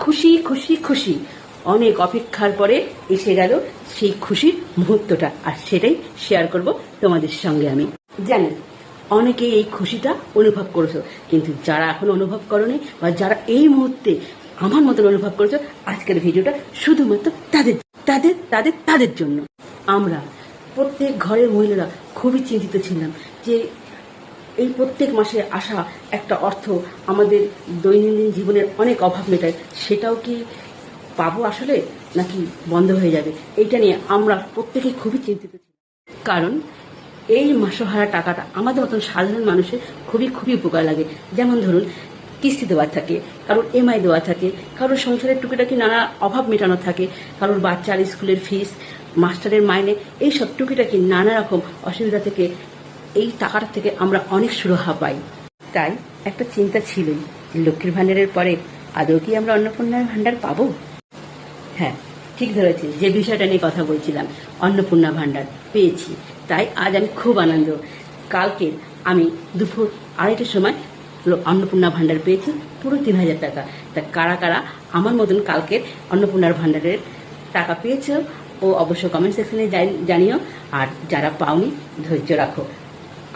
খুশি খুশি খুশি, অনেক অপেক্ষার পরে এসে গেল সেই খুশির মুহূর্তটা, আর সেটাই শেয়ার করব তোমাদের সঙ্গে। আমি জানি অনেকে এই খুশিটা অনুভব করেছো, কিন্তু যারা এখন অনুভব করোনি বা যারা এই মুহূর্তে আমার মতন অনুভব করেছো, আজকের ভিডিওটা শুধুমাত্র তাদের তাদের তাদের তাদের জন্য। আমরা প্রত্যেক ঘরের মহিলারা খুবই চিন্তিত ছিলাম যে এই প্রত্যেক মাসে আসা একটা অর্থ আমাদের দৈনন্দিন জীবনের অনেক অভাব মেটায়, সেটাও কি পাবো আসলে, নাকি বন্ধ হয়ে যাবে? এইটা নিয়ে আমরা প্রত্যেকে খুবই চিন্তিত ছিলাম। কারণ এই মাসহারা টাকাটা আমাদের মতন সাধারণ মানুষের খুবই খুবই উপকার লাগে। যেমন ধরুন, কিস্তি দেওয়া থাকে, কারোর এমআই দেওয়া থাকে, কারোর সংসারের টুকিটাকি নানা অভাব মেটানো থাকে, কারোর বাচ্চার স্কুলের ফিস, মাস্টারের মাইনে, এই সব টুকিটাকি নানা রকম অসুবিধা থেকে এই টাকাটা থেকে আমরা অনেক সুরাহা পাই। তাই একটা চিন্তা ছিলই, লক্ষ্মীর ভাণ্ডারের পরে আদৌ কি আমরা অন্নপূর্ণার ভাণ্ডার পাবো? হ্যাঁ, ঠিক ধরেছি, যে বিষয়টা নিয়ে কথা বলছিলাম, অন্নপূর্ণা ভাণ্ডার পেয়েছি। তাই আজ আমি খুব আনন্দ। কালকে আমি দুপুর 2:30টার সময় অন্নপূর্ণা ভাণ্ডার পেয়েছি, পুরো 3,000 টাকা। তা কারা কারা আমার মতন কালকের অন্নপূর্ণার ভাণ্ডারের টাকা পেয়েছো ও অবশ্য কমেন্ট সেকশনে জানিও। আর যারা পাওনি, ধৈর্য রাখো,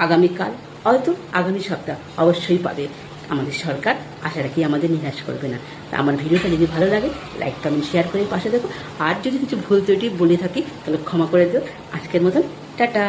আগামীকাল হয়তো আগামী সপ্তাহ অবশ্যই পাবে। আমাদের সরকার আশা রাখি আমাদের নিরাশ করবে না। তা আমার ভিডিওটা যদি ভালো লাগে, লাইক কমেন্ট শেয়ার করে পাশে দেখো। আর যদি কিছু ভুল ত্রুটি বলে থাকি তাহলে ক্ষমা করে দিও। আজকের মতন টাটা।